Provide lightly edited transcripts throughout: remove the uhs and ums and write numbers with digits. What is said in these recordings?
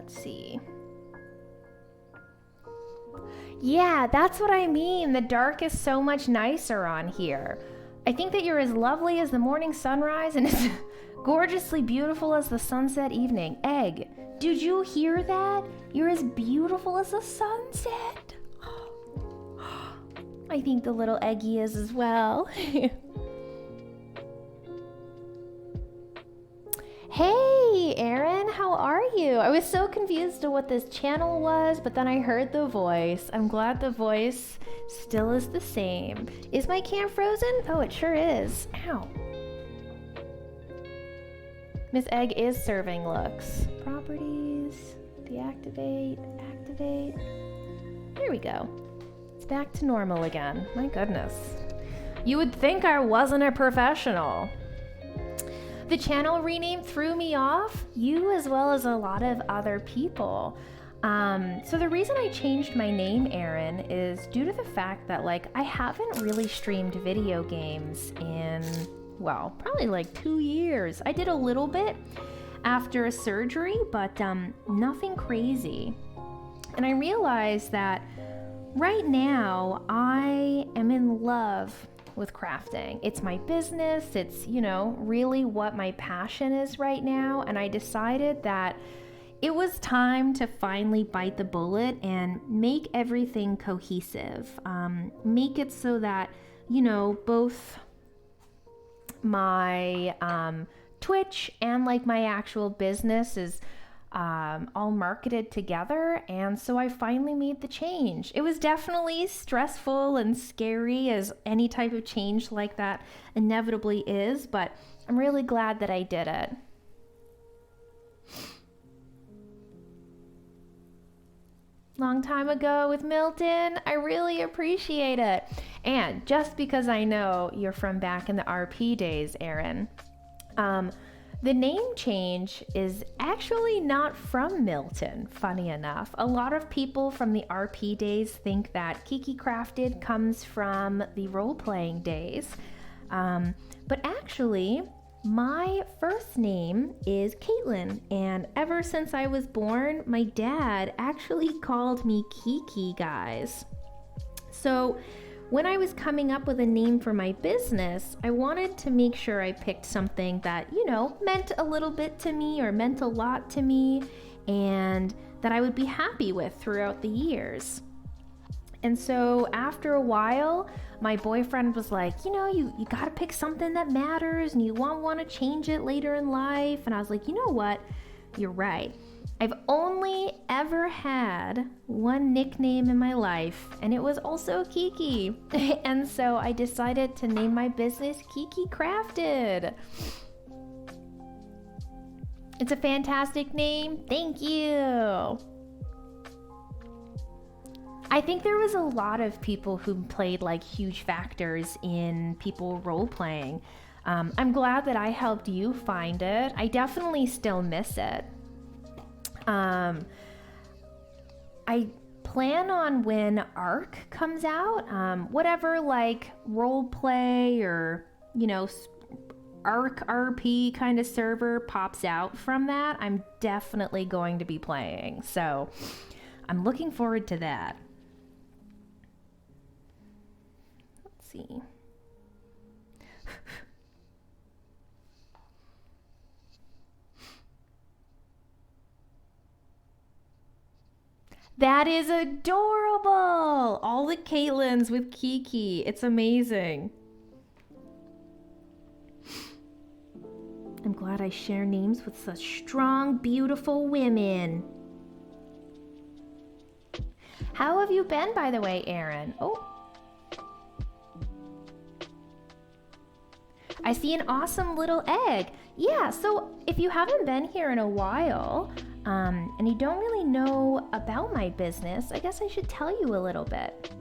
Let's see. Yeah, that's what I mean. The dark is so much nicer on here. I think that you're as lovely as the morning sunrise and as gorgeously beautiful as the sunset evening. Egg, did you hear that? You're as beautiful as the sunset. I think the little Eggy is as well. Hey, Aaron, how are you? I was so confused to what this channel was, but then I heard the voice. I'm glad the voice still is the same. Is my cam frozen? Oh, it sure is. Ow. Miss Egg is serving looks. Properties, deactivate, activate. There we go. It's back to normal again. My goodness. You would think I wasn't a professional. The channel rename threw me off, you as well as a lot of other people. So the reason I changed my name, Aaron, is due to the fact that I haven't really streamed video games in, well, probably 2 years. I did a little bit after a surgery, but nothing crazy. And I realized that right now I am in love with crafting. It's my business. It's, really what my passion is right now. And I decided that it was time to finally bite the bullet and make everything cohesive. Make it so that, both my Twitch and my actual business is all marketed together, and so I finally made the change. It was definitely stressful and scary, as any type of change like that inevitably is, but I'm really glad that I did it. Long time ago with Milton, I really appreciate it. And just because I know you're from back in the RP days, Aaron, the name change is actually not from Milton, funny enough. A lot of people from the RP days think that Kiki Crafted comes from the role-playing days. But actually, my first name is Caitlin, and ever since I was born, my dad actually called me Kiki, guys. So when I was coming up with a name for my business, I wanted to make sure I picked something that, meant a little bit to me or meant a lot to me, and that I would be happy with throughout the years. And so after a while, my boyfriend was like, you gotta pick something that matters and you won't want to change it later in life. And I was like, you know what? You're right. I've only ever had one nickname in my life, and it was also Kiki. And so I decided to name my business Kiki Crafted. It's a fantastic name. Thank you. I think there was a lot of people who played huge factors in people role-playing. I'm glad that I helped you find it. I definitely still miss it. I plan on when ARC comes out, whatever role play or, ARC RP kind of server pops out from that, I'm definitely going to be playing. So I'm looking forward to that. Let's see. That is adorable! All the Caitlins with Kiki. It's amazing. I'm glad I share names with such strong, beautiful women. How have you been, by the way, Aaron? Oh. I see an awesome little egg. Yeah, so if you haven't been here in a while, and you don't really know about my business, I guess I should tell you a little bit.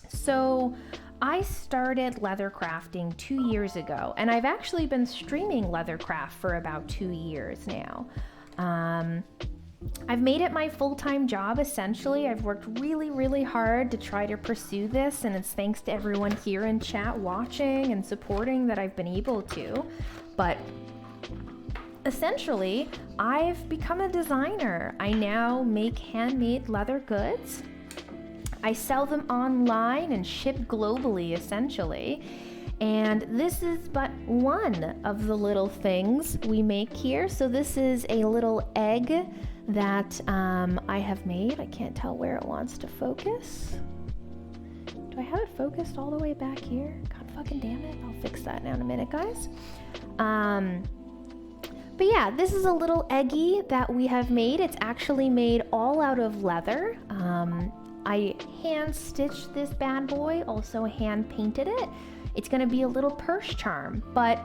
So I started leather crafting 2 years ago, and I've actually been streaming leather craft for about 2 years now. I've made it my full-time job, essentially. I've worked really, really hard to try to pursue this, and it's thanks to everyone here in chat watching and supporting that I've been able to. But essentially, I've become a designer. I now make handmade leather goods. I sell them online and ship globally, essentially. And this is but one of the little things we make here. So this is a little egg that I have made. I can't tell where it wants to focus. Do I have it focused all the way back here? God fucking damn it. I'll fix that now in a minute, guys. But yeah, this is a little eggie that we have made. It's actually made all out of leather. I hand stitched this bad boy, also hand painted it. It's gonna be a little purse charm, but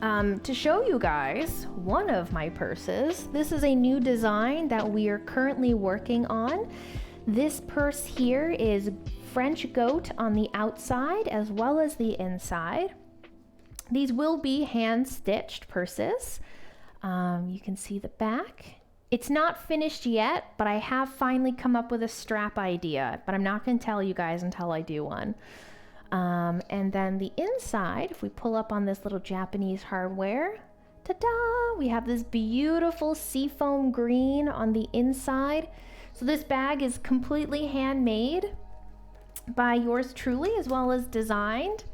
to show you guys one of my purses, this is a new design that we are currently working on. This purse here is French goat on the outside as well as the inside. These will be hand stitched purses. You can see the back. It's not finished yet, but I have finally come up with a strap idea, but I'm not going to tell you guys until I do one. And then the inside, if we pull up on this little Japanese hardware, ta-da! We have this beautiful seafoam green on the inside. So this bag is completely handmade by yours truly, as well as designed.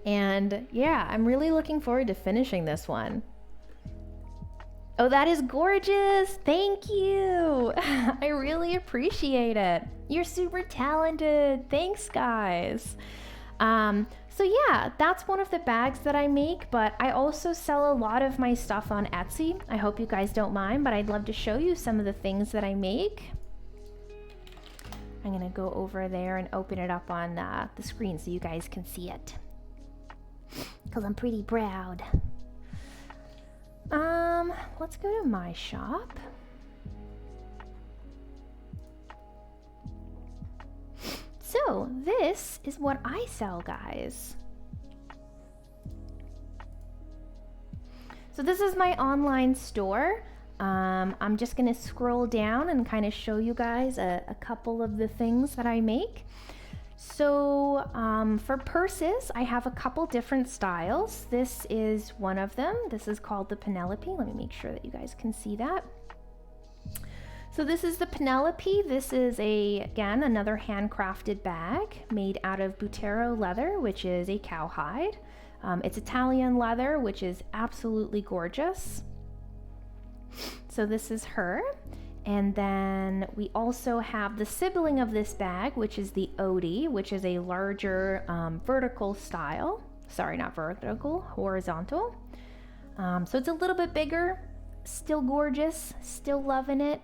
And yeah, I'm really looking forward to finishing this one. Oh, that is gorgeous. Thank you. I really appreciate it. You're super talented. Thanks, guys. So yeah, that's one of the bags that I make, but I also sell a lot of my stuff on Etsy. I hope you guys don't mind, but I'd love to show you some of the things that I make. I'm gonna go over there and open it up on the screen so you guys can see it. Because I'm pretty proud. Let's go to my shop. So this is what I sell, guys. So this is my online store. I'm just gonna scroll down and kind of show you guys a couple of the things that I make. So for purses, I have a couple different styles. This is one of them. This is called the Penelope. Let me make sure that you guys can see that. So this is the Penelope. This is again, another handcrafted bag made out of Butero leather, which is a cowhide. It's Italian leather, which is absolutely gorgeous. So this is her. And then we also have the sibling of this bag, which is the Odie, which is a larger vertical style. Sorry, not vertical, horizontal. So it's a little bit bigger, still gorgeous, still loving it.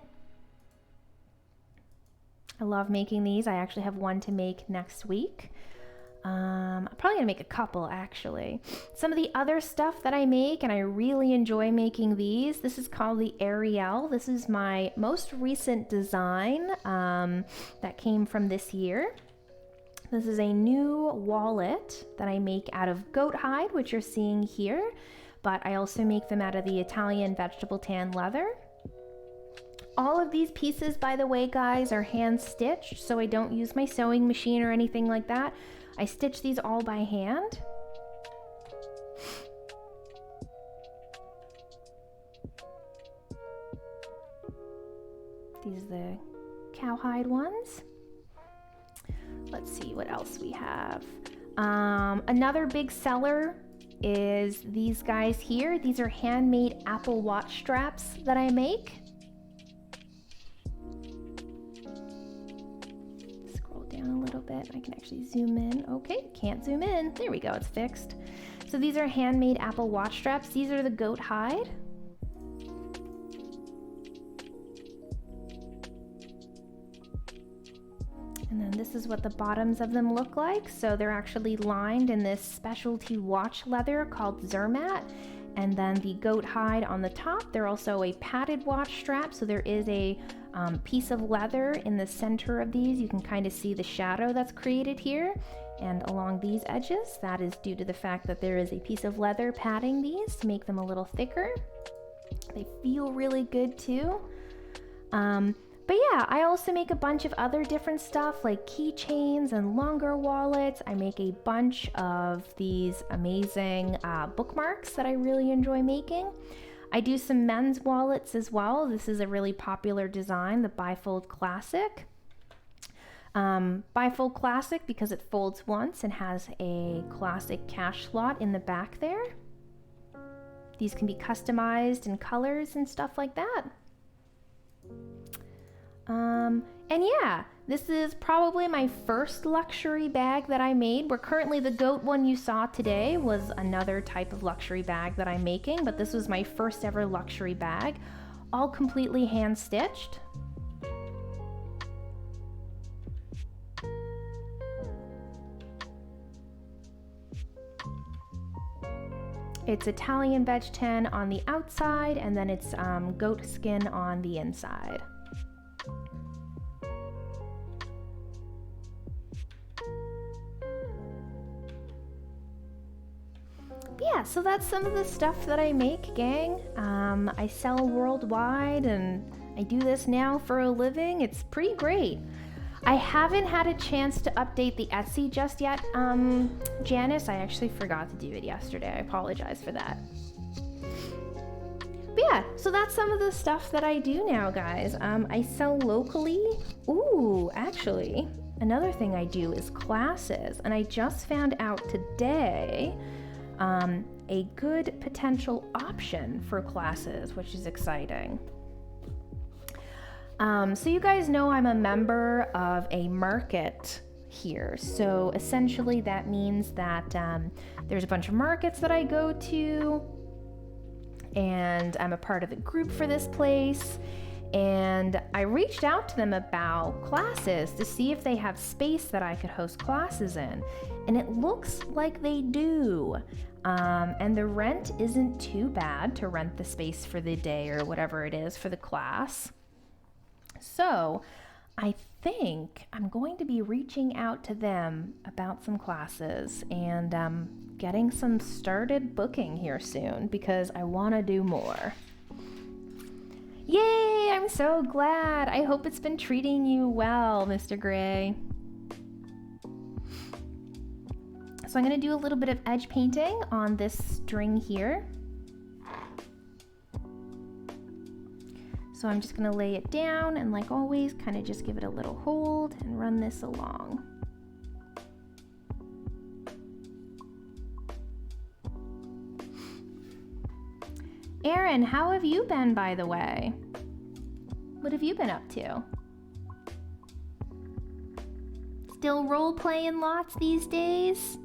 I love making these. I actually have one to make next week. I'm probably gonna make a couple actually. Some of the other stuff that I make, and I really enjoy making these, this is called the Ariel. This is my most recent design that came from this year. This is a new wallet that I make out of goat hide, which you're seeing here, but I also make them out of the Italian vegetable tan leather. All of these pieces, by the way, guys, are hand stitched, so I don't use my sewing machine or anything like that. I stitch these all by hand. These are the cowhide ones. Let's see what else we have. Another big seller is these guys here. These are handmade Apple Watch straps that I make. Down a little bit. I can actually zoom in. Okay, can't zoom in. There we go, it's fixed. So these are handmade Apple Watch straps. These are the goat hide. And then this is what the bottoms of them look like. So they're actually lined in this specialty watch leather called Zermatt. And then the goat hide on the top. They're also a padded watch strap. So there is a piece of leather in the center of these. You can kind of see the shadow that's created here. And along these edges, that is due to the fact that there is a piece of leather padding these to make them a little thicker. They feel really good too. But yeah, I also make a bunch of other different stuff like keychains and longer wallets. I make a bunch of these amazing bookmarks that I really enjoy making. I do some men's wallets as well. This is a really popular design, the Bifold Classic. Bifold Classic because it folds once and has a classic cash slot in the back there. These can be customized in colors and stuff like that. And yeah, this is probably my first luxury bag that I made. Where currently the goat one you saw today was another type of luxury bag that I'm making, but this was my first ever luxury bag, all completely hand stitched. It's Italian veg tan on the outside, and then it's goat skin on the inside. Yeah, so that's some of the stuff that I make, gang. I sell worldwide, and I do this now for a living. It's pretty great. I haven't had a chance to update the Etsy just yet, Janice. I actually forgot to do it yesterday. I apologize for that. But yeah, so that's some of the stuff that I do now, guys. I sell locally. Ooh, actually, another thing I do is classes, and I just found out today a good potential option for classes, which is exciting. So you guys know I'm a member of a market here. So essentially that means that there's a bunch of markets that I go to, and I'm a part of the group for this place. And I reached out to them about classes to see if they have space that I could host classes in. And it looks like they do. And the rent isn't too bad to rent the space for the day or whatever it is for the class. So I think I'm going to be reaching out to them about some classes and getting some started booking here soon because I want to do more. Yay! I'm so glad. I hope it's been treating you well, Mr. Gray. So I'm going to do a little bit of edge painting on this string here. So I'm just going to lay it down and, like always, kind of just give it a little hold and run this along. Erin, how have you been, by the way? What have you been up to? Still role-playing lots these days?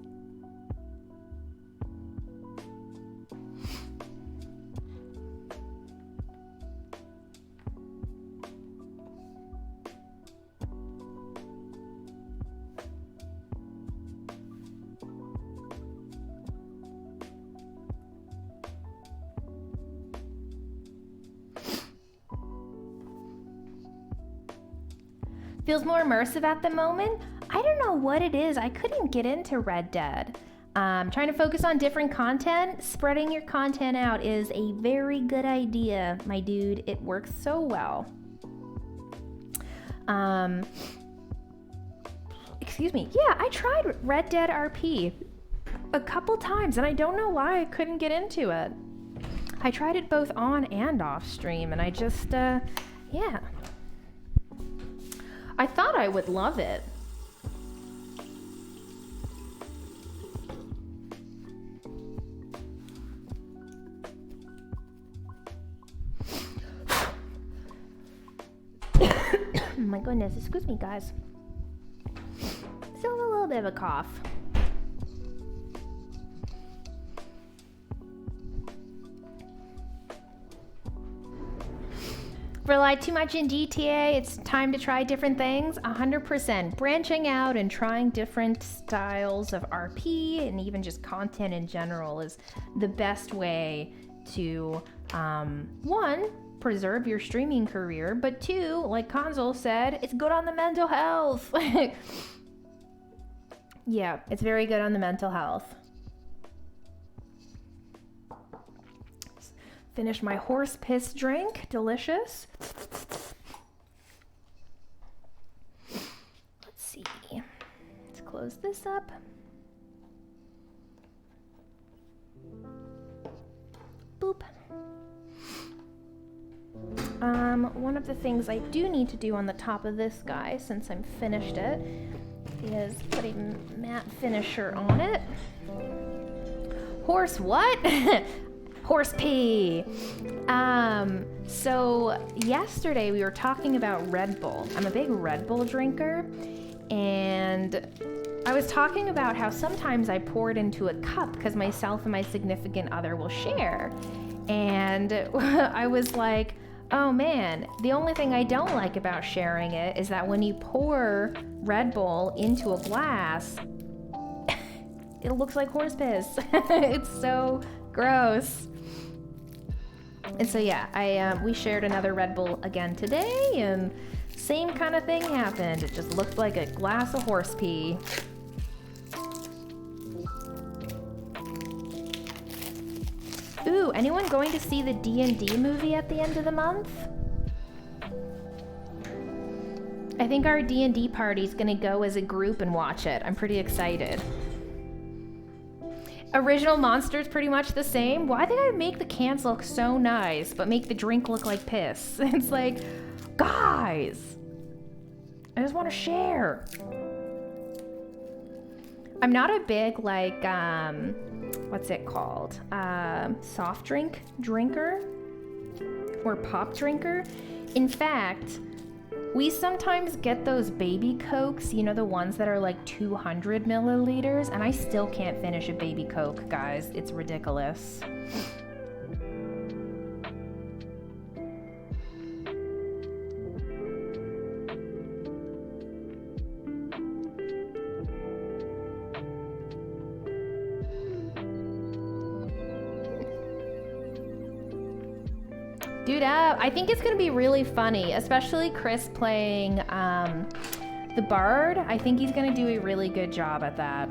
Feels more immersive at the moment. I don't know what it is. I couldn't get into Red Dead. Trying to focus on different content. Spreading your content out is a very good idea, my dude. It works so well. Excuse me. Yeah, I tried Red Dead RP a couple times, and I don't know why I couldn't get into it. I tried it both on and off stream, and I just, yeah. I thought I would love it. My goodness, excuse me, guys. Still have a little bit of a cough. Relied too much in GTA, it's time to try different things. 100%. Branching out and trying different styles of RP and even just content in general is the best way to, one, preserve your streaming career, but two, like Console said, it's good on the mental health. Yeah, it's very good on the mental health. Finish my horse piss drink. Delicious. Let's see. Let's close this up. Boop. One of the things I do need to do on the top of this guy, since I'm finished it, is put a matte finisher on it. Horse what? Horse pee. So yesterday we were talking about Red Bull. I'm a big Red Bull drinker, and I was talking about how sometimes I pour it into a cup because myself and my significant other will share. And I was like, oh man, the only thing I don't like about sharing it is that when you pour Red Bull into a glass, it looks like horse piss. It's so gross. And so yeah, we shared another Red Bull again today, and same kind of thing happened. It just looked like a glass of horse pee. Ooh, anyone going to see the D&D movie at the end of the month? I think our D&D party's gonna go as a group and watch it. I'm pretty excited. Original monster's pretty much the same. Why did I make the cans look so nice, but make the drink look like piss? It's like, guys, I just want to share. I'm not a big, like, what's it called? Soft drink drinker or pop drinker. In fact, we sometimes get those baby Cokes, you know, the ones that are like 200 milliliters, and I still can't finish a baby Coke, guys. It's ridiculous. Dude up. I think it's gonna be really funny, especially Chris playing the Bard. I think he's gonna do a really good job at that.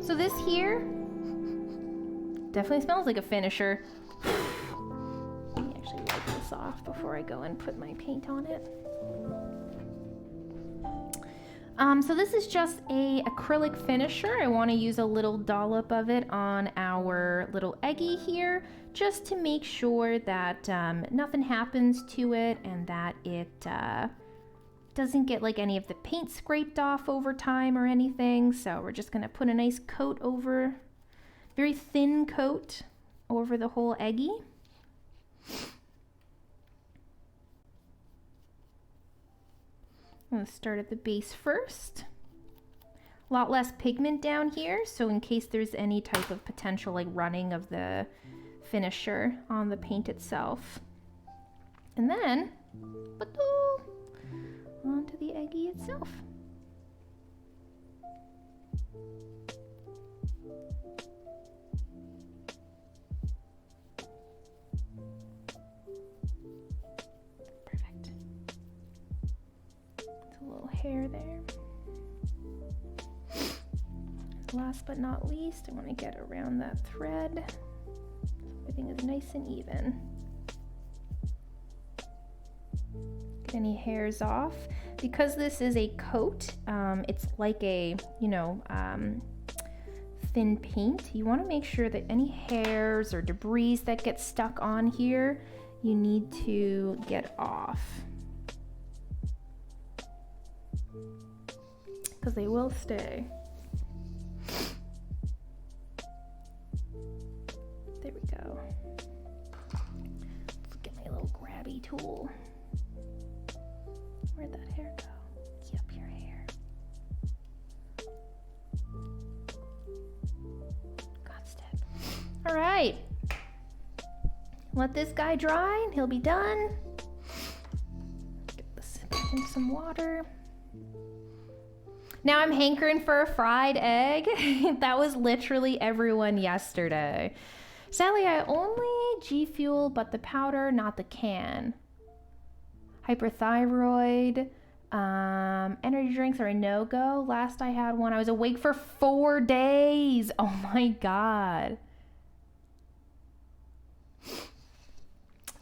So this here definitely smells like a finisher. Let me actually wipe this off before I go and put my paint on it. So this is just a acrylic finisher. I want to use a little dollop of it on our little eggie here, just to make sure that nothing happens to it and that it doesn't get like any of the paint scraped off over time or anything. So we're just going to put a nice coat over, very thin coat over the whole eggie. I'm going to start at the base first. A lot less pigment down here, so in case there's any type of potential like running of the finisher on the paint itself. And then, onto the eggie itself. Hair there. Last but not least, I want to get around that thread. Everything is nice and even. Get any hairs off. Because this is a coat, it's like a, thin paint. You want to make sure that any hairs or debris that get stuck on here, you need to get off. Because they will stay. There we go. Let's get my little grabby tool. Where'd that hair go? Yep, your hair. Got it. All right. Let this guy dry and he'll be done. Get this in some water. Now I'm hankering for a fried egg. That was literally everyone yesterday. Sadly, I only G Fuel, but the powder, not the can. Hyperthyroid. Energy drinks are a no-go. Last I had one, I was awake for 4 days. Oh my God.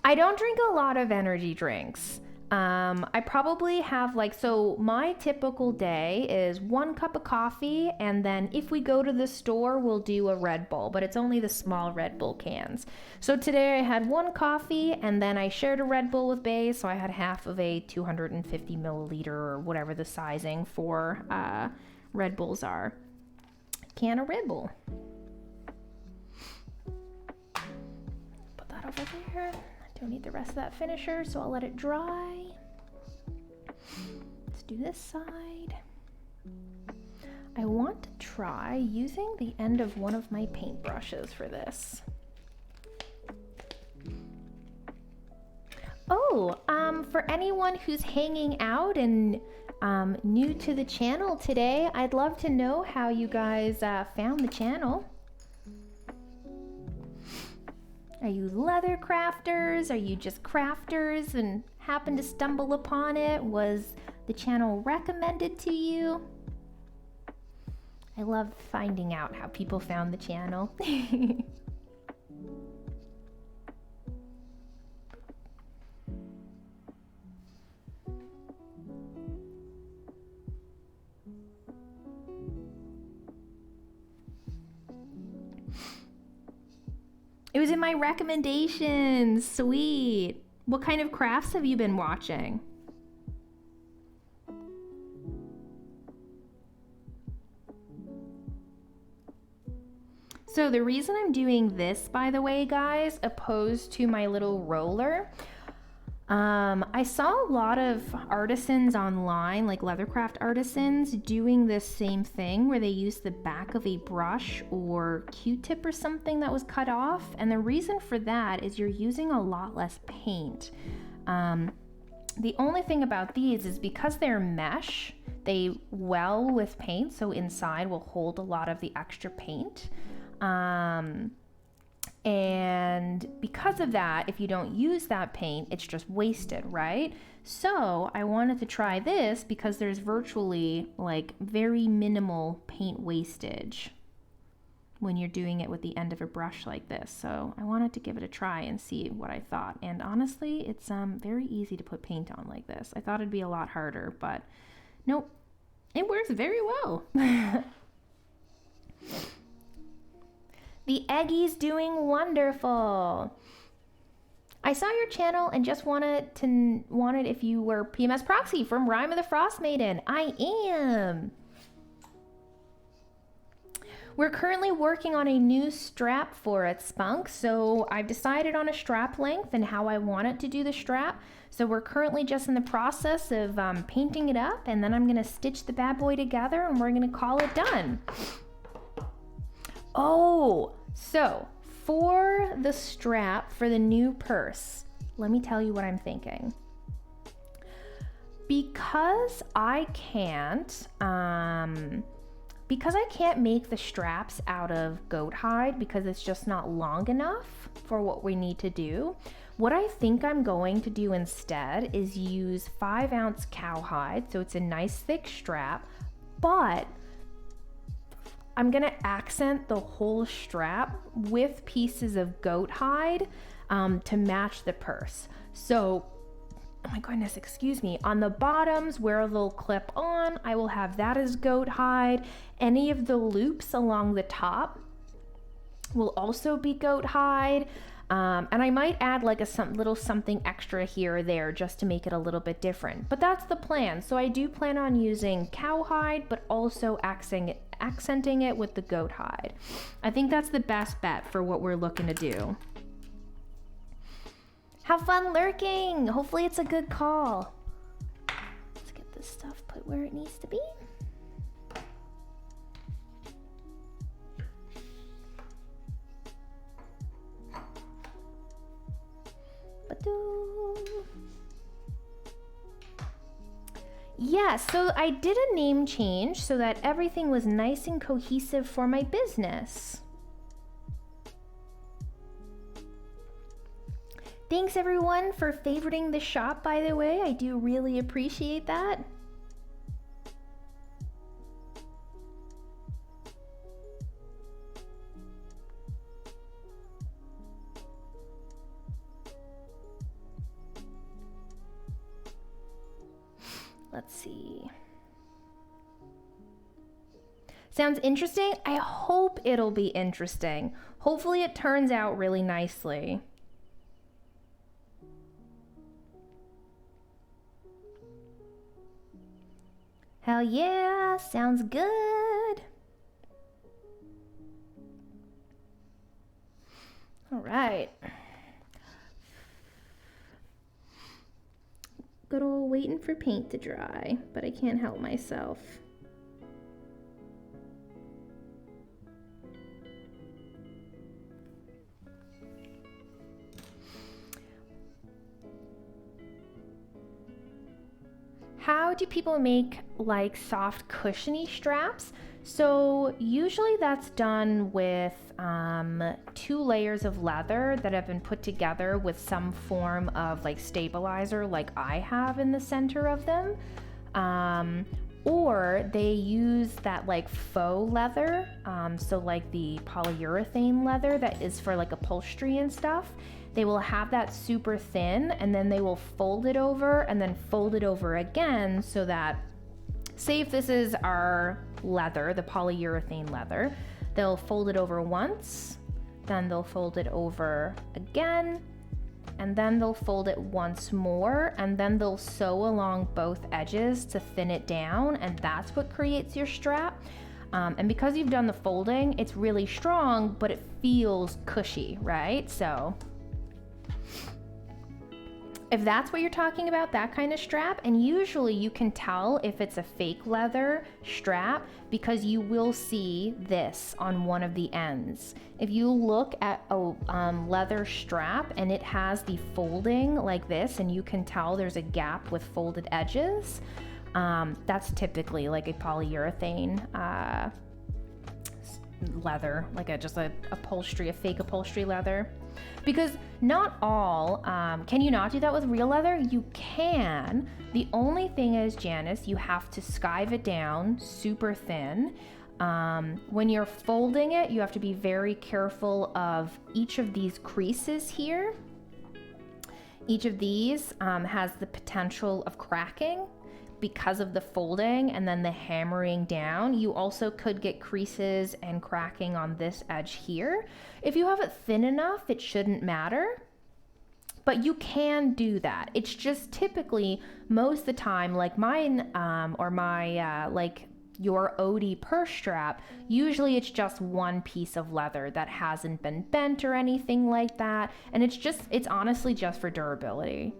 I don't drink a lot of energy drinks. I probably have like, so my typical day is 1 cup of coffee, and then if we go to the store, we'll do a Red Bull, but it's only the small Red Bull cans. So today I had 1 coffee, and then I shared a Red Bull with Bae, so I had half of a 250 milliliter or whatever the sizing for Red Bulls are. Can of Red Bull. Put that over there. Don't need the rest of that finisher, so I'll let it dry. Let's do this side. I want to try using the end of one of my paintbrushes for this. Oh, for anyone who's hanging out and new to the channel today, I'd love to know how you guys found the channel. Are you leather crafters? Are you just crafters and happened to stumble upon it? Was the channel recommended to you? I love finding out how people found the channel. It was in my recommendations. Sweet. What kind of crafts have you been watching? So the reason I'm doing this, by the way, guys, opposed to my little roller, I saw a lot of artisans online, like leathercraft artisans, doing this same thing where they use the back of a brush or Q-tip or something that was cut off. And the reason for that is you're using a lot less paint. The only thing about these is because they're mesh, they well with paint, so inside will hold a lot of the extra paint. And because of that, if you don't use that paint, it's just wasted, right? So I wanted to try this because there's virtually like very minimal paint wastage when you're doing it with the end of a brush like this. So I wanted to give it a try and see what I thought. And honestly, it's very easy to put paint on like this. I thought it'd be a lot harder, but nope, it works very well. The Eggy's doing wonderful. I saw your channel and just wanted if you were PMS Proxy from Rime of the Frost Maiden. I am. We're currently working on a new strap for it, Spunk. So I've decided on a strap length and how I want it to do the strap. So we're currently just in the process of painting it up, and then I'm gonna stitch the bad boy together and we're gonna call it done. Oh, so for the strap for the new purse, let me tell you what I'm thinking. Because I can't make the straps out of goat hide because it's just not long enough for what we need to do, what I think I'm going to do instead is use 5-ounce cowhide, so it's a nice thick strap, but I'm gonna accent the whole strap with pieces of goat hide to match the purse. So, oh my goodness, excuse me, on the bottoms where they'll clip on, I will have that as goat hide. Any of the loops along the top will also be goat hide. And I might add like a little something extra here or there just to make it a little bit different. But that's the plan. So I do plan on using cowhide, but also accenting it with the goat hide. I think that's the best bet for what we're looking to do. Have fun lurking. Hopefully it's a good call. Let's get this stuff put where it needs to be. Yeah, so I did a name change so that everything was nice and cohesive for my business. Thanks everyone for favoriting the shop, by the way. I do really appreciate that. Let's see. Sounds interesting? I hope it'll be interesting. Hopefully it turns out really nicely. Hell yeah, sounds good. All right. Good old waiting for paint to dry, but I can't help myself. How do people make like soft cushiony straps? So usually that's done with 2 layers of leather that have been put together with some form of like stabilizer like I have in the center of them. Or they use that like faux leather, so like the polyurethane leather that is for like upholstery and stuff. They will have that super thin and then they will fold it over and then fold it over again so that, say if this is our leather, the polyurethane leather, they'll fold it over once, then they'll fold it over again, and then they'll fold it once more, and then they'll sew along both edges to thin it down, and that's what creates your strap. And because you've done the folding, it's really strong, but it feels cushy, right? So if that's what you're talking about, that kind of strap, and usually you can tell if it's a fake leather strap because you will see this on one of the ends. If you look at a leather strap and it has the folding like this and you can tell there's a gap with folded edges, that's typically like a polyurethane leather, like a fake upholstery leather. Because not all, can you not do that with real leather? You can. The only thing is, Janice, you have to skive it down super thin. When you're folding it, you have to be very careful of each of these creases here. Each of these has the potential of cracking because of the folding and then the hammering down. You also could get creases and cracking on this edge here. If you have it thin enough, it shouldn't matter, but you can do that. It's just typically most of the time, like mine or my like your Odie purse strap, usually it's just one piece of leather that hasn't been bent or anything like that, and it's honestly just for durability.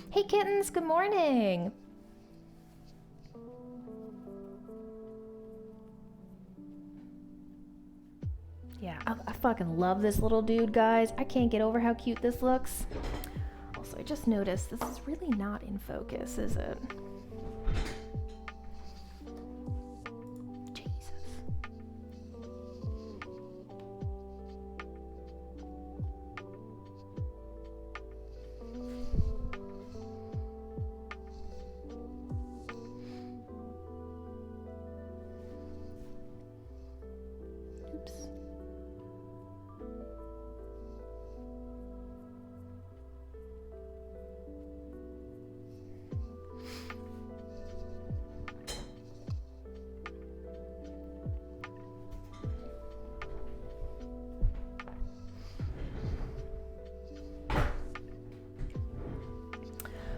Hey kittens, good morning. Yeah, I fucking love this little dude, guys. I can't get over how cute this looks. Also, I just noticed this is really not in focus, is it?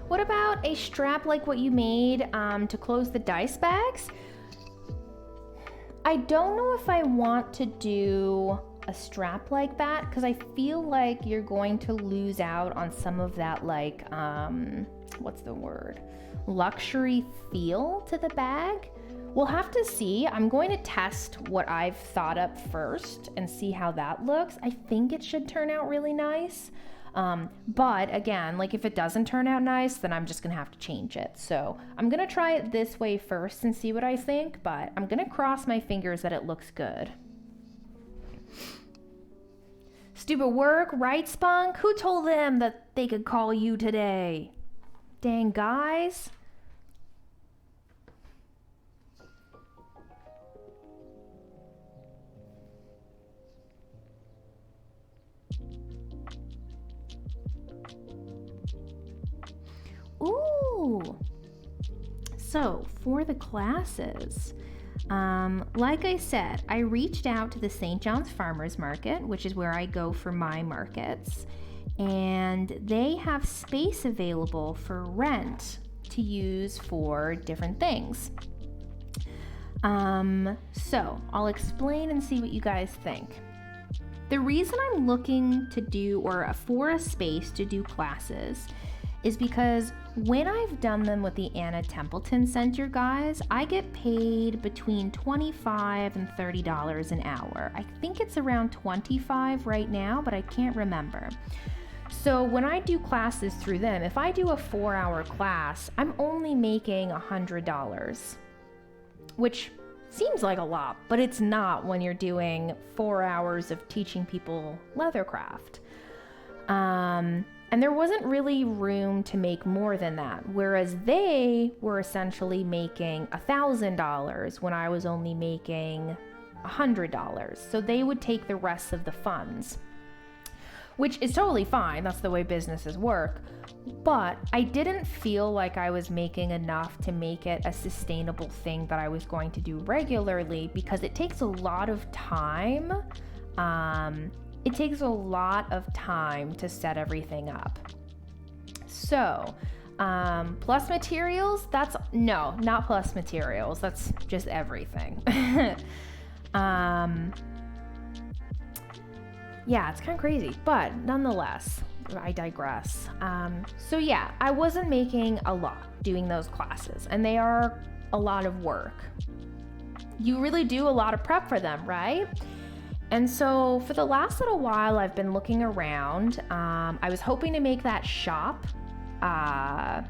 What about a strap like what you made to close the dice bags? I don't know if I want to do a strap like that because I feel like you're going to lose out on some of that, like, what's the word? Luxury feel to the bag. We'll have to see. I'm going to test what I've thought up first and see how that looks. I think it should turn out really nice. But again, like if it doesn't turn out nice, then I'm just gonna have to change it. So I'm gonna try it this way first and see what I think, but I'm gonna cross my fingers that it looks good. Stupid work, right, Spunk? Who told them that they could call you today? Dang guys. Ooh, So for the classes, like I said, I reached out to the St. John's Farmers Market, which is where I go for my markets, and they have space available for rent to use for different things. So I'll explain and see what you guys think. The reason I'm looking to do or for a space to do classes is because when I've done them with the Anna Templeton Center, guys, I get paid between $25 and $30 an hour. I think it's around 25 right now, but I can't remember. So when I do classes through them, if I do a 4-hour class, I'm only making $100, which seems like a lot, but it's not when you're doing 4 hours of teaching people leathercraft. And there wasn't really room to make more than that, whereas they were essentially making $1,000 when I was only making $100. So they would take the rest of the funds, which is totally fine. That's the way businesses work. But I didn't feel like I was making enough to make it a sustainable thing that I was going to do regularly, because it takes a lot of time. It takes a lot of time to set everything up. So, plus materials, not plus materials. That's just everything. Yeah, it's kind of crazy, but nonetheless, I digress. So yeah, I wasn't making a lot doing those classes, and they are a lot of work. You really do a lot of prep for them, right? And so for the last little while, I've been looking around. I was hoping to make that shop. I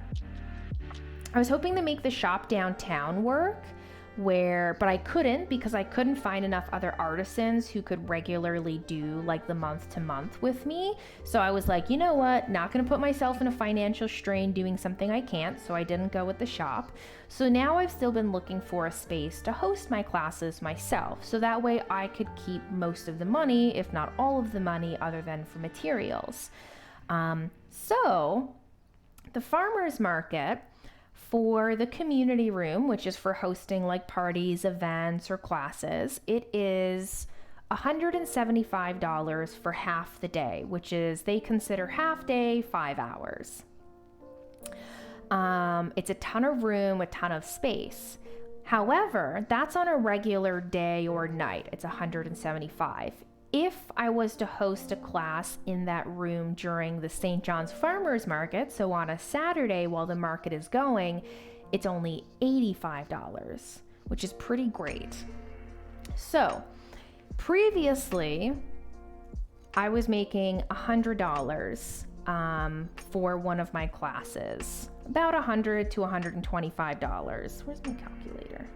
was hoping to make the shop downtown work, but I couldn't, because I couldn't find enough other artisans who could regularly do like the month to month with me. So I was like, you know what, not gonna put myself in a financial strain doing something I can't, so I didn't go with the shop. So now I've still been looking for a space to host my classes myself, so that way I could keep most of the money, if not all of the money, other than for materials. So the farmers market for the community room, which is for hosting like parties, events, or classes, it is $175 for half the day, which is, they consider half day 5 hours. It's a ton of room, a ton of space. However, that's on a regular day or night. It's $175. If I was to host a class in that room during the St. John's Farmers Market, so on a Saturday while the market is going, it's only $85, which is pretty great. So previously, I was making $100 for one of my classes, about $100 to $125. Where's my calculator?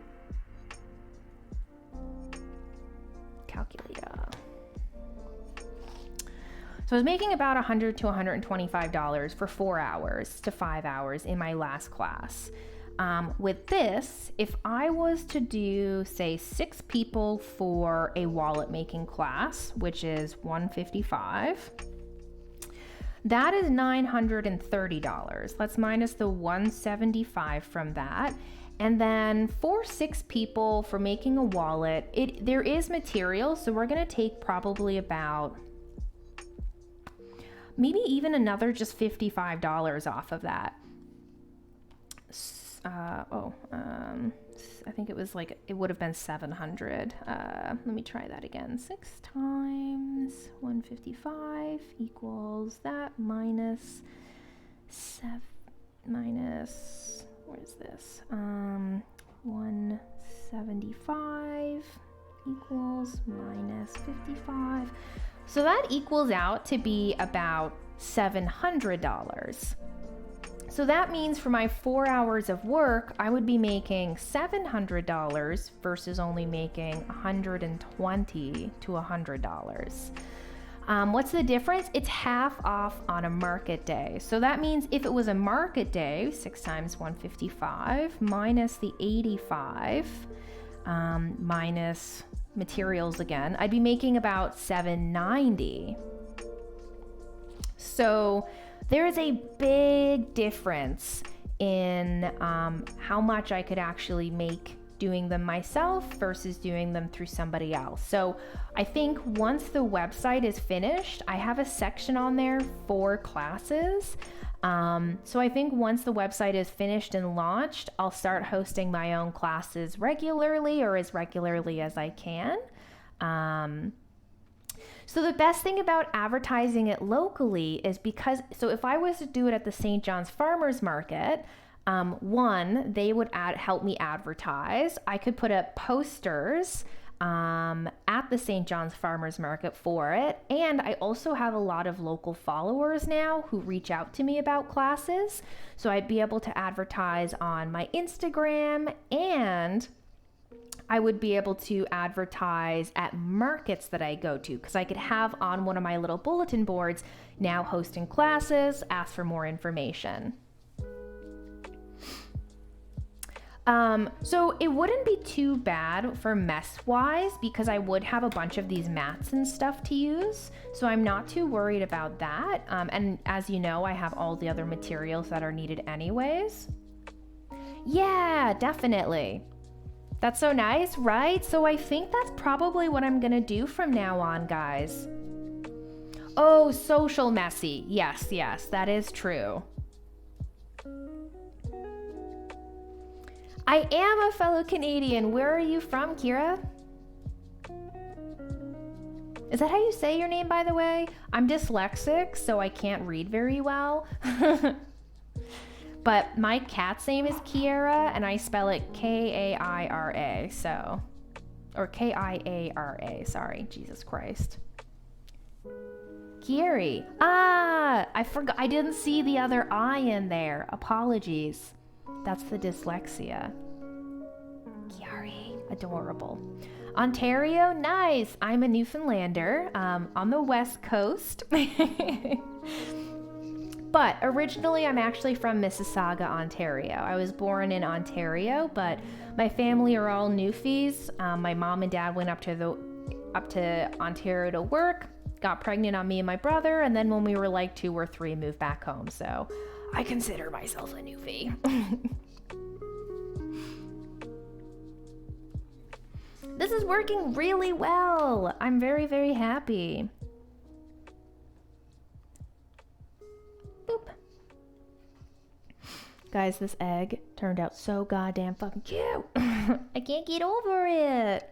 So I was making about $100 to $125 for 4 hours to 5 hours in my last class. With this, if I was to do, say, 6 people for a wallet making class, which is $155, that is $930. Let's minus the $175 from that. And then for 6 people for making a wallet, there is material, so we're gonna take probably about maybe even another just $55 off of that. I think it was like, it would have been 700. Let me try that again. 6 times 155 equals that minus, where's this? 175 equals minus 55. So that equals out to be about $700. So that means for my 4 hours of work, I would be making $700 versus only making $120 to $100. What's the difference? It's half off on a market day. So that means if it was a market day, 6 times 155 minus the 85 minus materials again, I'd be making about $790. So there is a big difference in how much I could actually make doing them myself versus doing them through somebody else. So I think once the website is finished, I have a section on there for classes. So I think once the website is finished and launched, I'll start hosting my own classes regularly, or as regularly as I can. So the best thing about advertising it locally is so if I was to do it at the St. John's Farmers Market, one, they would help me advertise. I could put up posters at the St. John's Farmers Market for it. And I also have a lot of local followers now who reach out to me about classes. So I'd be able to advertise on my Instagram, and I would be able to advertise at markets that I go to, because I could have on one of my little bulletin boards, now hosting classes, ask for more information. So it wouldn't be too bad for mess-wise, because I would have a bunch of these mats and stuff to use. So I'm not too worried about that. And as you know, I have all the other materials that are needed anyways. Yeah, definitely. That's so nice, right? So I think that's probably what I'm gonna do from now on, guys. Oh, social messy. Yes, that is true. I am a fellow Canadian. Where are you from, Kira? Is that how you say your name, by the way? I'm dyslexic, so I can't read very well. But my cat's name is Kiara, and I spell it K-A-I-R-A, so... Or K-I-A-R-A, sorry. Jesus Christ. Kieri. Ah! I forgot. I didn't see the other I in there. Apologies. That's the dyslexia. Kiari. Adorable. Ontario, nice. I'm a Newfoundlander, on the West Coast. But originally, I'm actually from Mississauga, Ontario. I was born in Ontario, but my family are all Newfies. My mom and dad went up to Ontario to work, got pregnant on me and my brother, and then when we were like 2 or 3, moved back home. So I consider myself a Newfie. This is working really well. I'm very, very happy. Boop. Guys, this egg turned out so goddamn fucking cute. I can't get over it.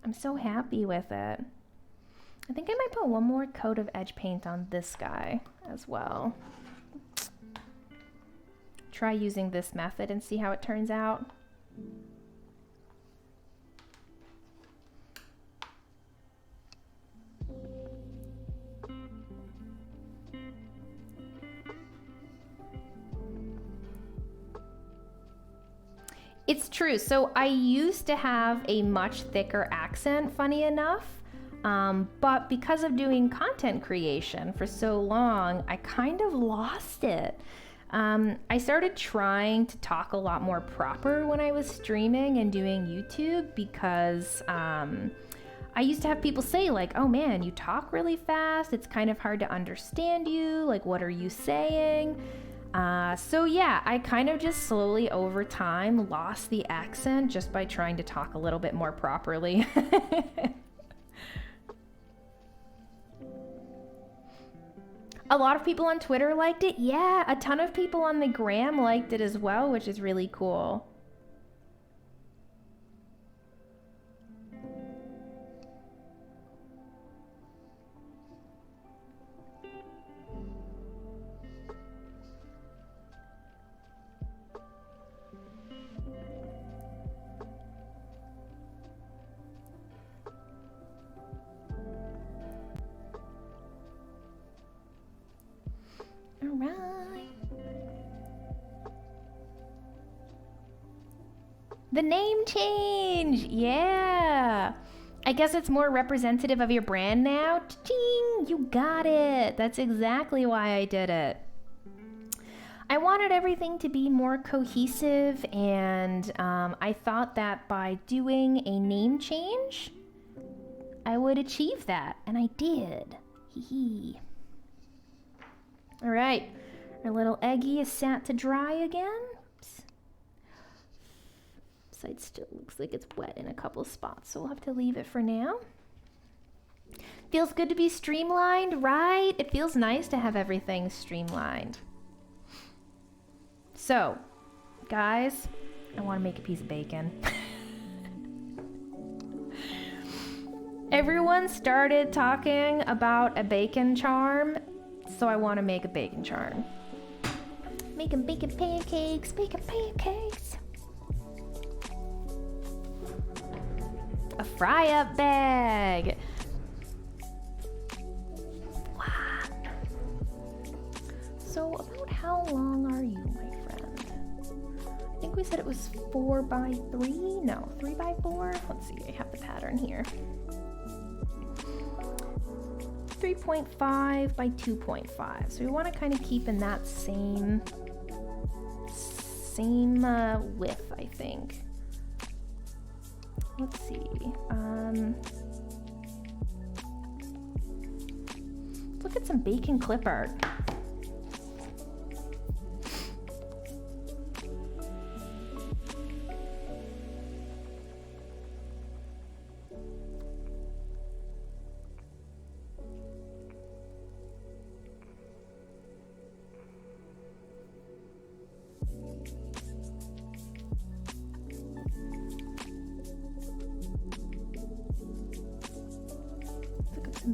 I'm so happy with it. I think I might put one more coat of edge paint on this guy as well. Try using this method and see how it turns out. It's true. So I used to have a much thicker accent, funny enough. But because of doing content creation for so long, I kind of lost it. I started trying to talk a lot more proper when I was streaming and doing YouTube, because I used to have people say like, oh man, you talk really fast. It's kind of hard to understand you. Like, what are you saying? So yeah, I kind of just slowly over time lost the accent just by trying to talk a little bit more properly. A lot of people on Twitter liked it. Yeah, a ton of people on the gram liked it as well, which is really cool. Alright. The name change! Yeah! I guess it's more representative of your brand now. Ching! You got it! That's exactly why I did it. I wanted everything to be more cohesive, and I thought that by doing a name change, I would achieve that, and I did. Hee hee. All right, our little eggie is sat to dry again. Oops. Side still looks like it's wet in a couple of spots, so we'll have to leave it for now. Feels good to be streamlined, right? It feels nice to have everything streamlined. So, guys, I want to make a piece of bacon. Everyone started talking about a bacon charm, so I want to make a bacon charm. Making bacon pancakes, bacon pancakes. A fry-up bag. Wow. So about how long are you, my friend? I think we said it was 4 by 3? No, 3 by 4? Let's see, I have the pattern here. 3.5 by 2.5. So we want to kind of keep in that same width, I think. Let's see. Let's look at some bacon clip art.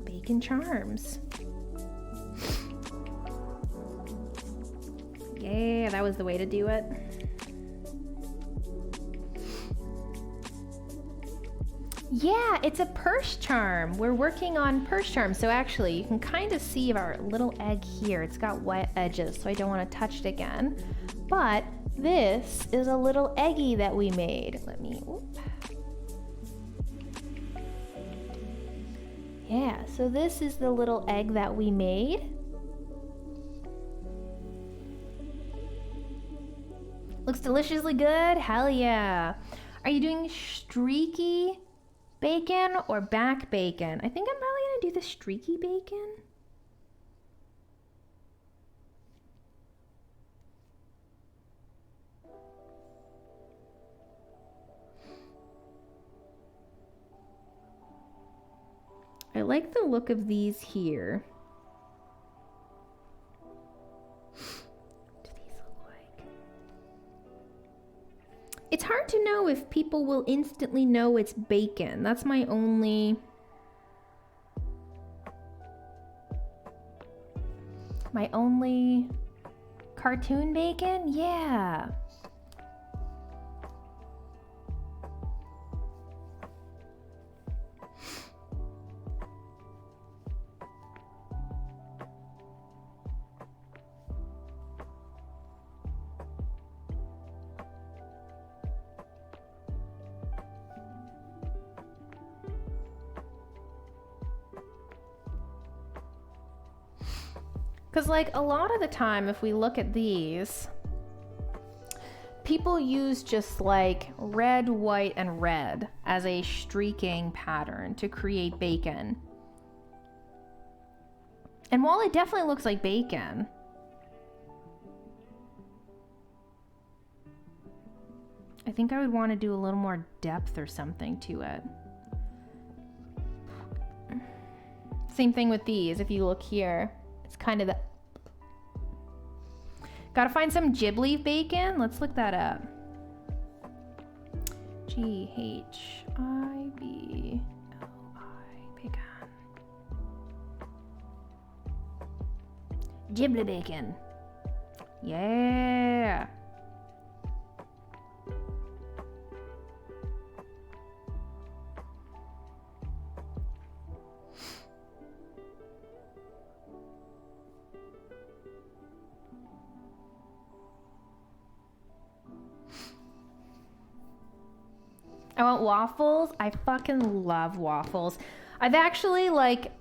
Bacon charms. Yeah, that was the way to do it. Yeah, it's a purse charm. We're working on purse charms. So actually, you can kind of see our little egg here. It's got wet edges, so I don't want to touch it again. But this is a little eggie that we made. Let me... Whoop. Yeah, so this is the little egg that we made. Looks deliciously good. Hell yeah. Are you doing streaky bacon or back bacon? I think I'm probably gonna do the streaky bacon. I like the look of these here. What do these look like? It's hard to know if people will instantly know it's bacon. That's my only cartoon bacon? Yeah. Because like a lot of the time, if we look at these, people use just like red, white, and red as a streaking pattern to create bacon. And while it definitely looks like bacon, I think I would want to do a little more depth or something to it. Same thing with these. If you look here, it's kind of the... Gotta find some Ghibli bacon. Let's look that up. Ghibli bacon. Ghibli bacon. Yeah. I want waffles. I fucking love waffles. I've actually like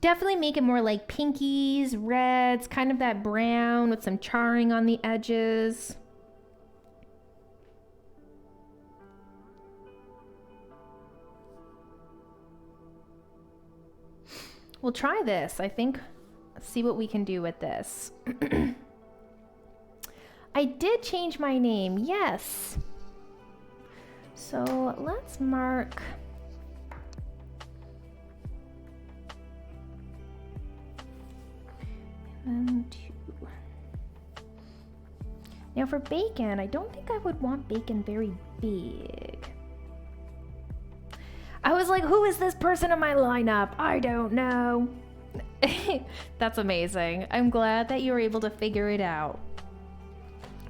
definitely make it more like pinkies, reds, kind of that brown with some charring on the edges. We'll try this. I think, let's see what we can do with this. I did change my name, yes. So let's mark. And then 2. Now for bacon, I don't think I would want bacon very big. I was like, who is this person in my lineup? I don't know. That's amazing. I'm glad that you were able to figure it out.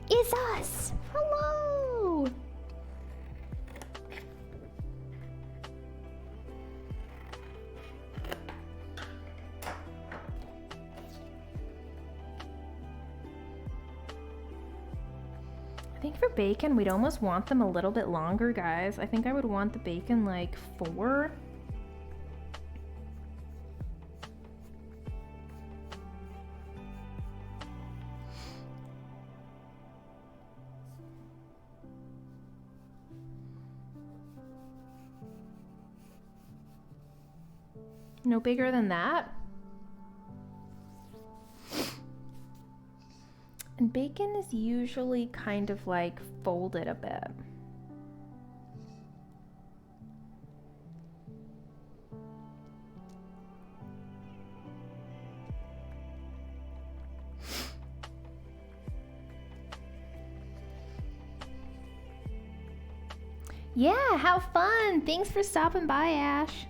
It's us. Hello. I think for bacon, we'd almost want them a little bit longer, guys. I think I would want the bacon like 4. No bigger than that. And bacon is usually kind of like folded a bit. Yeah, have fun. Thanks for stopping by, Ash.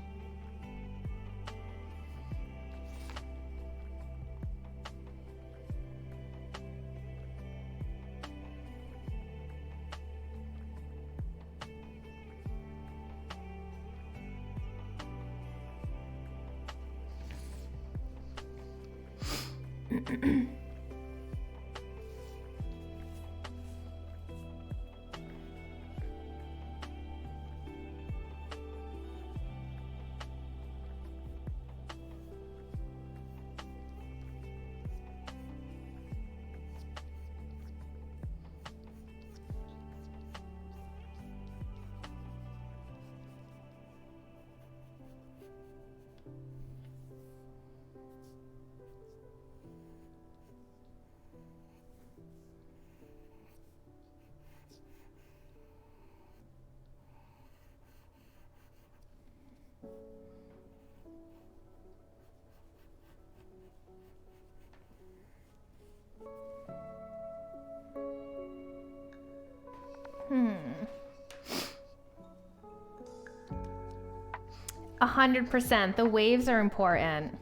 Hmm. 100%. The waves are important.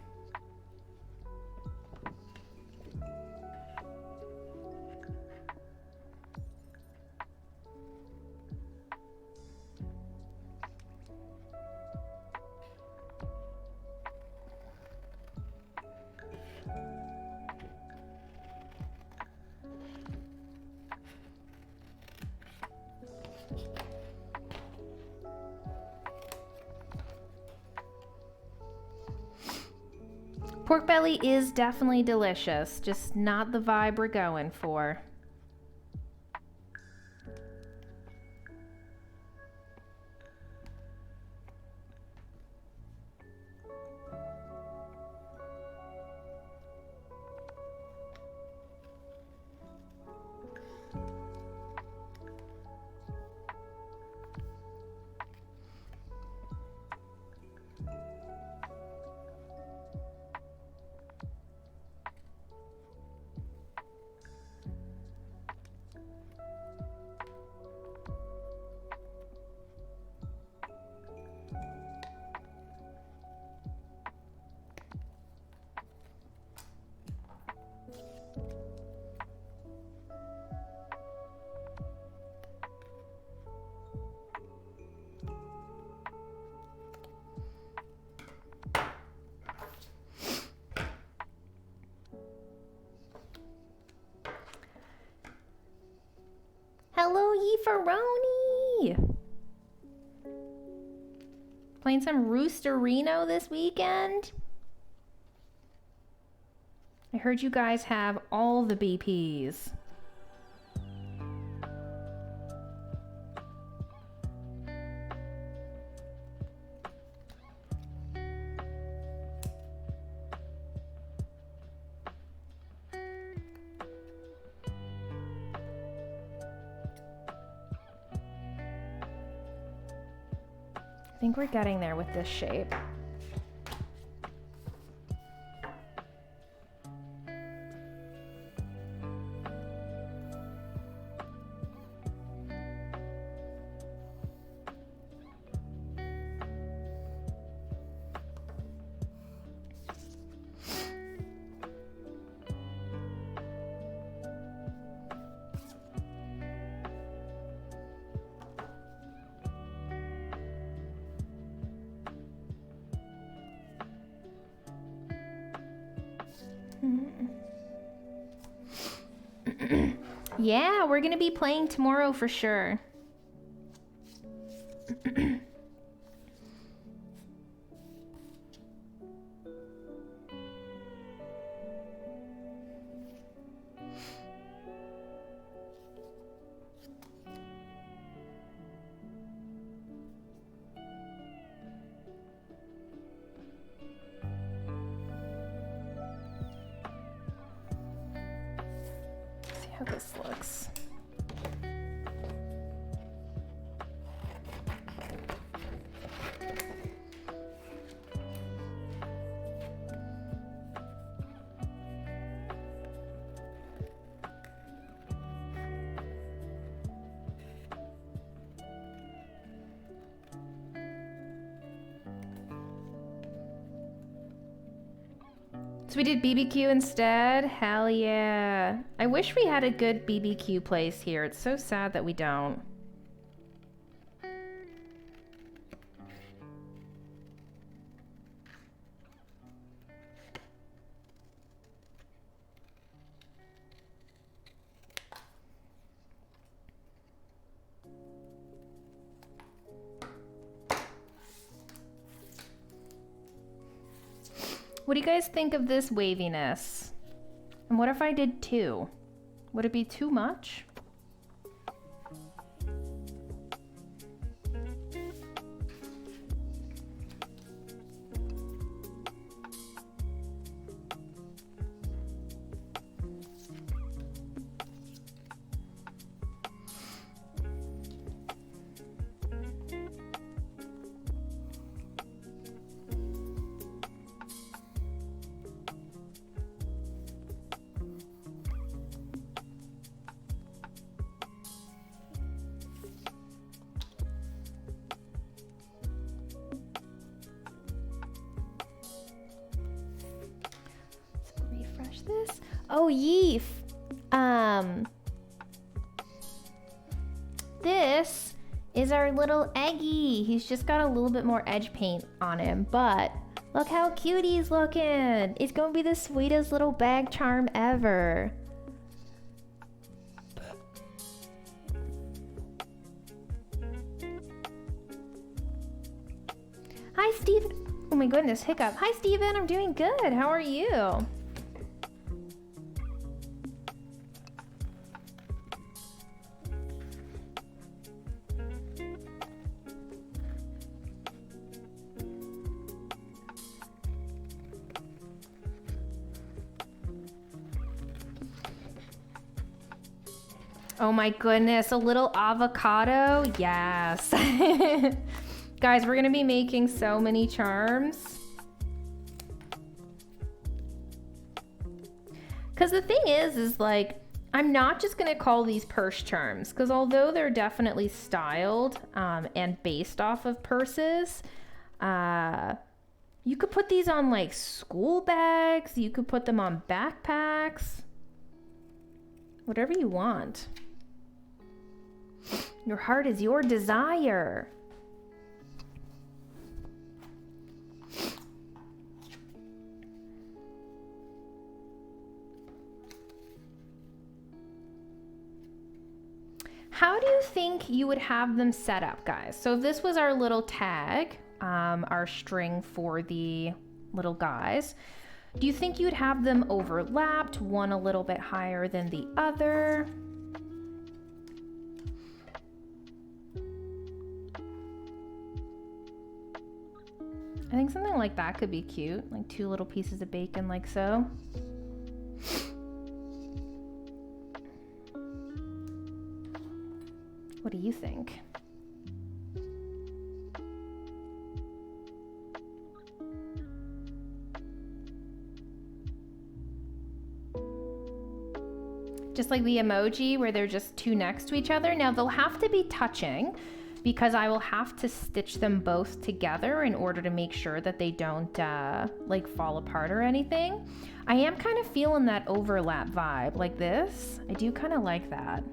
Pork belly is definitely delicious, just not the vibe we're going for. Hello, Yeefaroni! Playing some Roosterino this weekend? I heard you guys have all the BPs. I think we're getting there with this shape. Yeah, we're gonna be playing tomorrow for sure. See how this looks. So we did BBQ instead? Hell yeah. I wish we had a good BBQ place here. It's so sad that we don't. What do you guys think of this waviness? And what if I did 2? Would it be too much? This? Oh, Yeef. This is our little Eggy. He's just got a little bit more edge paint on him, but look how cute he's looking. It's gonna be the sweetest little bag charm ever. Hi, Steve. Oh my goodness, hiccup. Hi, Steven. I'm doing good. How are you? Oh my goodness, a little avocado? Yes. Guys, we're gonna be making so many charms. Because the thing is like, I'm not just gonna call these purse charms, because although they're definitely styled and based off of purses, you could put these on like school bags, you could put them on backpacks, whatever you want. Your heart is your desire. How do you think you would have them set up, guys? So if this was our little tag, our string for the little guys, do you think you'd have them overlapped, one a little bit higher than the other? I think something like that could be cute, like 2 little pieces of bacon like so. What do you think? Just like the emoji where they're just two next to each other. Now they'll have to be touching because I will have to stitch them both together in order to make sure that they don't like fall apart or anything. I am kind of feeling that overlap vibe like this. I do kind of like that.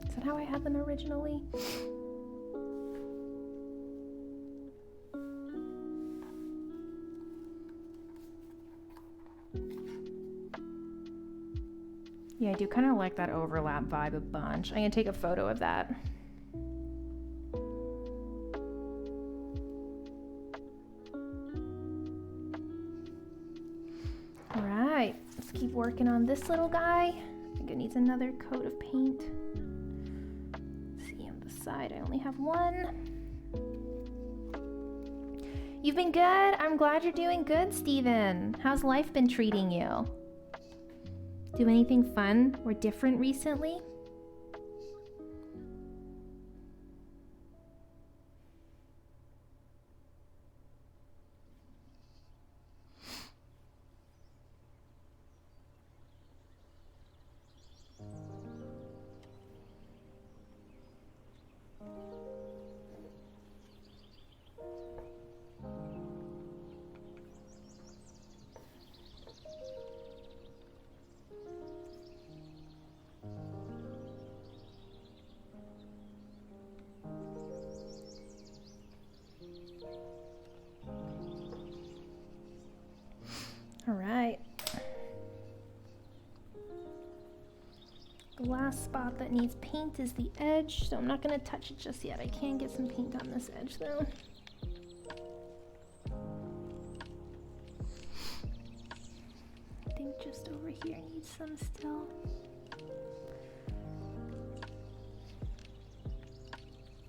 Is that how I had them originally? Yeah, I do kind of like that overlap vibe a bunch. I'm gonna take a photo of that. All right, let's keep working on this little guy. I think it needs another coat of paint. Let's see, on the side, I only have one. You've been good? I'm glad you're doing good, Steven. How's life been treating you? Do anything fun or different recently? All right. The last spot that needs paint is the edge, so I'm not gonna touch it just yet. I can get some paint on this edge though. I think just over here needs some still.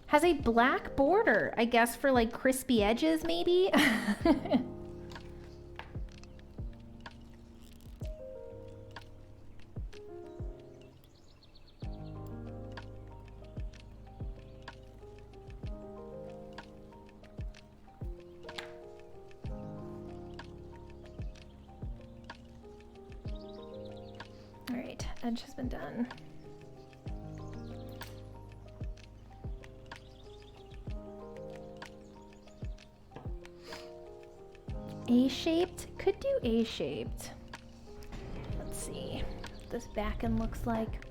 Has a black border, I guess for like crispy edges maybe? Alright, edge has been done. A-shaped? Could do A-shaped. Let's see what this back end looks like.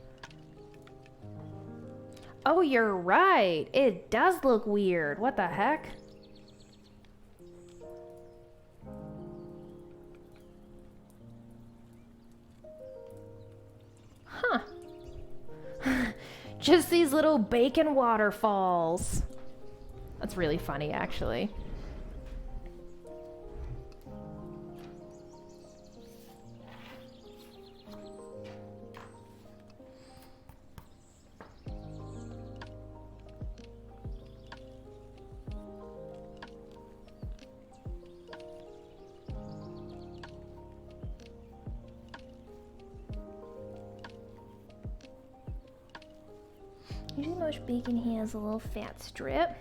Oh, you're right. It does look weird. What the heck? Huh. Just these little bacon waterfalls. That's really funny, actually. Usually most bacon has a little fat strip.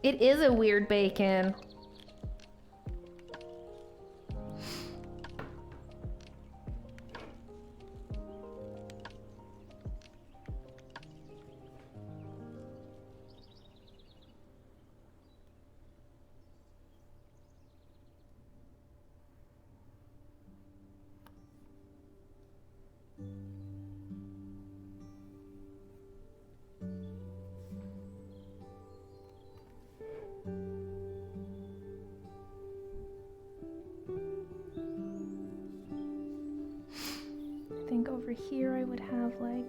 It is a weird bacon. I think over here I would have like